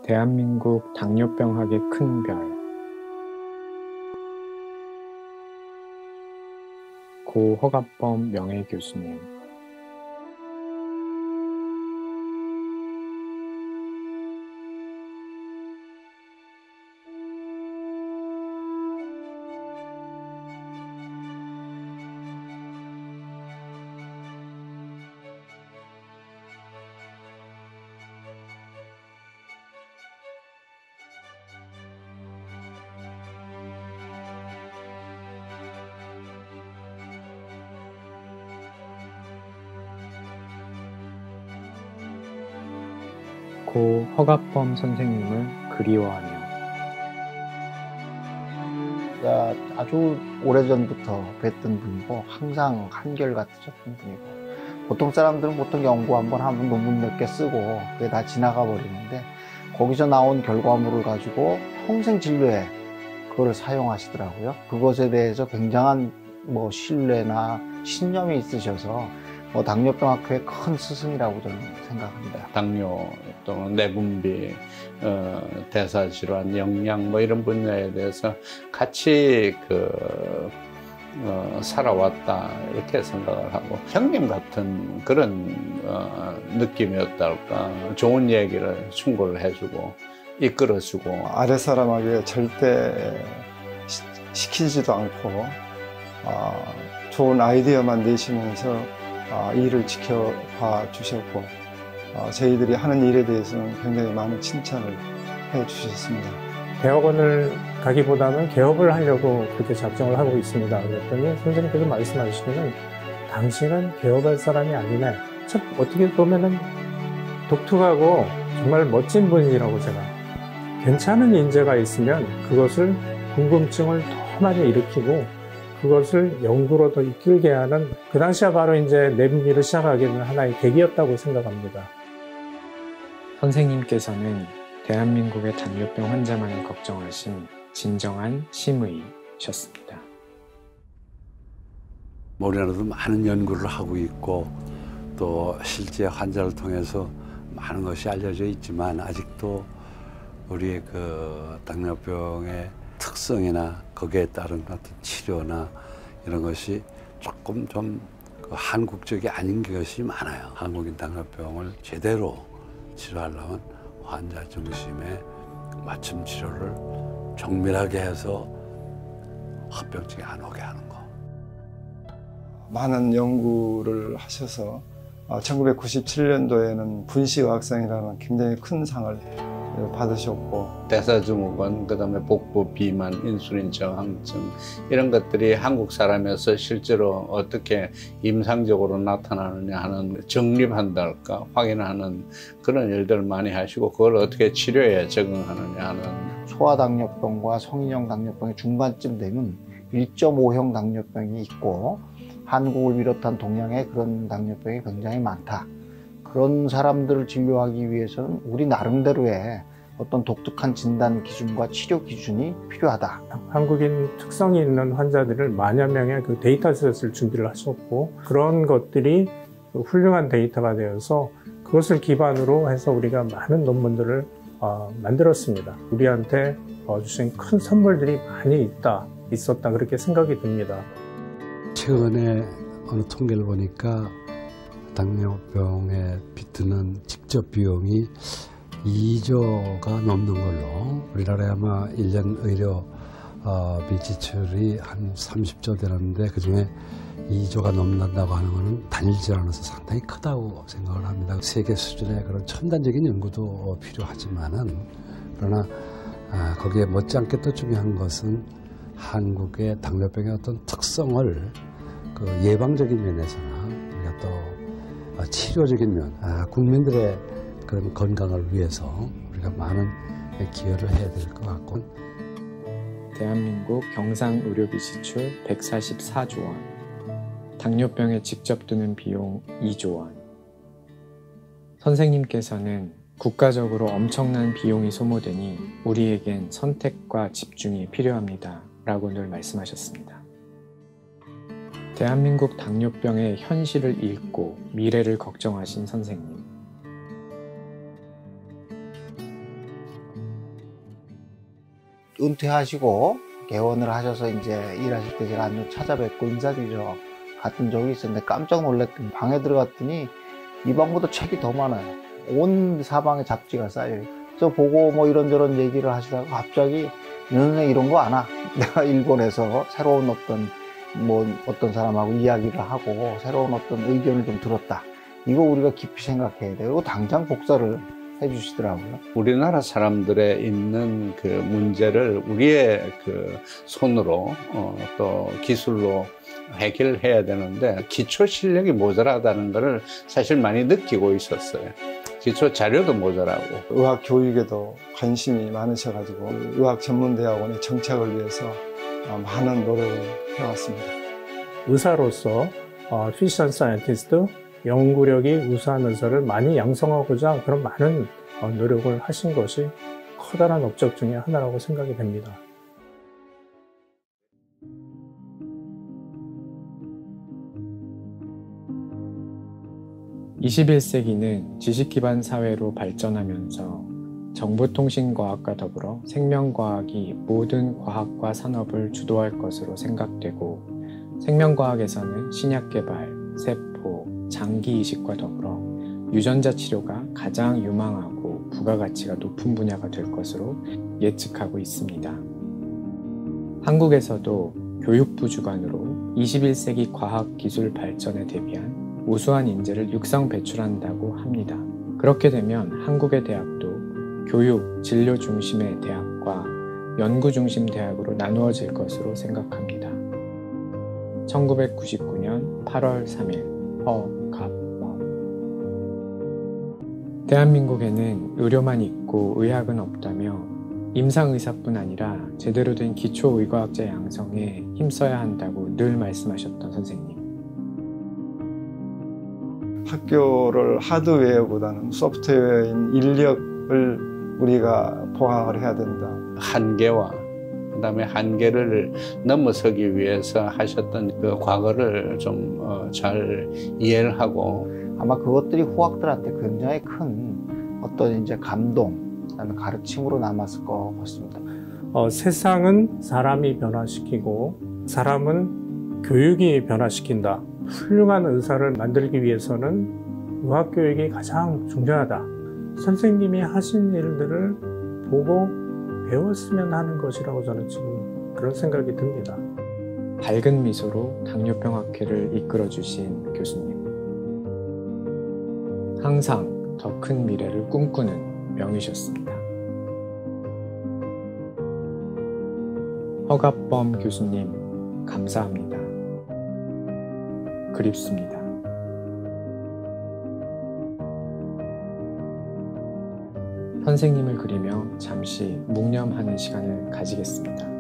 대한민국 당뇨병학의 큰 별, 고 허갑범 명예교수님. 고 허갑범 선생님을 그리워하며. 제가 아주 오래전부터 뵀던 분이고 항상 한결같으셨던 분이고, 보통 사람들은 보통 연구 한번 하면 논문 몇 개 쓰고 그게 다 지나가 버리는데, 거기서 나온 결과물을 가지고 평생 진료에 그걸 사용하시더라고요. 그것에 대해서 굉장한 신뢰나 신념이 있으셔서 당뇨병학회의 큰 스승이라고 저는 생각합니다. 당뇨 또는 내분비, 대사질환, 영양 이런 분야에 대해서 같이 살아왔다 이렇게 생각을 하고, 형님 같은 그런 느낌이었달까. 좋은 얘기를 충고를 해주고 이끌어주고, 아래 사람에게 절대 시키지도 않고 좋은 아이디어만 내시면서 일을 지켜봐 주셨고, 저희들이 하는 일에 대해서는 굉장히 많은 칭찬을 해 주셨습니다. 대학원을 가기보다는 개업을 하려고 그렇게 작정을 하고 있습니다. 그랬더니 선생님께서 말씀하시기는 당신은 개업할 사람이 아니네. 참 어떻게 보면은 독특하고 정말 멋진 분이라고. 제가 괜찮은 인재가 있으면 그것을 궁금증을 더 많이 일으키고 그것을 연구로 더 이끌게 하는, 그 당시가 바로 이제 내분비를 시작하게 된 하나의 계기였다고 생각합니다. 선생님께서는 대한민국의 당뇨병 환자만을 걱정하신 진정한 심의셨습니다. 우리나라도 많은 연구를 하고 있고, 또 실제 환자를 통해서 많은 것이 알려져 있지만, 아직도 우리의 당뇨병의 특성이나 거기에 따른 어떤 치료나 이런 것이 조금 좀 한국적이 아닌 것이 많아요. 한국인 당뇨병을 제대로 치료하려면 환자 중심의 맞춤 치료를 정밀하게 해서 합병증이 안 오게 하는 거. 많은 연구를 하셔서 1997년도에는 분시의학상이라는 굉장히 큰 상을 받으셨고, 대사증후군, 그다음에 복부 비만, 인슐린 저항증 이런 것들이 한국 사람에서 실제로 어떻게 임상적으로 나타나느냐 하는 정립한달까 확인하는 그런 일들을 많이 하시고, 그걸 어떻게 치료에 적응하느냐 하는. 소아당뇨병과 성인형 당뇨병의 중반쯤 되면 1.5형 당뇨병이 있고, 한국을 비롯한 동양에 그런 당뇨병이 굉장히 많다. 그런 사람들을 진료하기 위해서는 우리 나름대로의 어떤 독특한 진단 기준과 치료 기준이 필요하다. 한국인 특성이 있는 환자들을 만여 명의 그 데이터셋을 준비를 하셨고, 그런 것들이 훌륭한 데이터가 되어서 그것을 기반으로 해서 우리가 많은 논문들을 만들었습니다. 우리한테 주신 큰 선물들이 많이 있었다 그렇게 생각이 듭니다. 최근에 어느 통계를 보니까 당뇨병에 빗드는 직접 비용이 2조가 넘는 걸로, 우리나라에 아마 1년 의료비 지출이 한 30조 되는데 그중에 2조가 넘는다고 하는 것은 단일 질환으로서 상당히 크다고 생각을 합니다. 세계 수준의 그런 첨단적인 연구도 필요하지만은, 그러나 거기에 못지않게 또 중요한 것은 한국의 당뇨병의 어떤 특성을 예방적인 면에서나 우리가 또 치료적인 면, 국민들의 그런 건강을 위해서 우리가 많은 기여를 해야 될 것 같고. 대한민국 경상의료비 지출 144조 원, 당뇨병에 직접 드는 비용 2조 원. 선생님께서는 국가적으로 엄청난 비용이 소모되니 우리에겐 선택과 집중이 필요합니다 라고 늘 말씀하셨습니다. 대한민국 당뇨병의 현실을 읽고 미래를 걱정하신 선생님. 은퇴하시고 개원을 하셔서 이제 일하실 때 제가 안녕 찾아뵙고 인사드리러 갔던 적이 있었는데 깜짝 놀랐더니 방에 들어갔더니 이 방보다 책이 더 많아요. 온 사방에 잡지가 쌓여요. 저 보고 뭐 이런저런 얘기를 하시다가 갑자기 너네 이런 거 아나? 내가 일본에서 새로운 어떤 사람하고 이야기를 하고 새로운 어떤 의견을 좀 들었다. 이거 우리가 깊이 생각해야 돼요. 그리고 당장 복사를 해주시더라고요. 우리나라 사람들의 있는 그 문제를 우리의 그 손으로 또 기술로 해결해야 되는데 기초 실력이 모자라다는 것을 사실 많이 느끼고 있었어요. 기초 자료도 모자라고. 의학 교육에도 관심이 많으셔가지고 의학 전문대학원의 정착을 위해서 많은 노력을 해왔습니다. 의사로서 피지션 사이언티스트, 연구력이 우수한 의사를 많이 양성하고자 그런 많은 노력을 하신 것이 커다란 업적 중에 하나라고 생각이 됩니다. (21세기는) 지식 기반 사회로 발전하면서 정보통신과학과 더불어 생명과학이 모든 과학과 산업을 주도할 것으로 생각되고, 생명과학에서는 신약 개발, 세포, 장기 이식과 더불어 유전자 치료가 가장 유망하고 부가가치가 높은 분야가 될 것으로 예측하고 있습니다. 한국에서도 교육부 주관으로 21세기 과학기술 발전에 대비한 우수한 인재를 육성 배출한다고 합니다. 그렇게 되면 한국의 대학도 교육, 진료 중심의 대학과 연구 중심 대학으로 나누어질 것으로 생각합니다. 1999년 8월 3일 허갑범. 대한민국에는 의료만 있고 의학은 없다며 임상의사뿐 아니라 제대로 된 기초의과학자 양성에 힘써야 한다고 늘 말씀하셨던 선생님. 학교를 하드웨어보다는 소프트웨어인 인력을 우리가 보강을 해야 된다. 한계와 그다음에 한계를 넘어서기 위해서 하셨던 그 과거를 좀 잘 이해를 하고 아마 그것들이 후학들한테 굉장히 큰 어떤 이제 감동, 그다음에 가르침으로 남았을 것 같습니다. 세상은 사람이 변화시키고 사람은 교육이 변화시킨다. 훌륭한 의사를 만들기 위해서는 의학교육이 가장 중요하다. 선생님이 하신 일들을 보고 배웠으면 하는 것이라고 저는 지금 그런 생각이 듭니다. 밝은 미소로 당뇨병 학회를 이끌어주신 교수님. 항상 더 큰 미래를 꿈꾸는 명이셨습니다. 허갑범 교수님, 감사합니다. 그립습니다. 선생님을 그리며 잠시 묵념하는 시간을 가지겠습니다.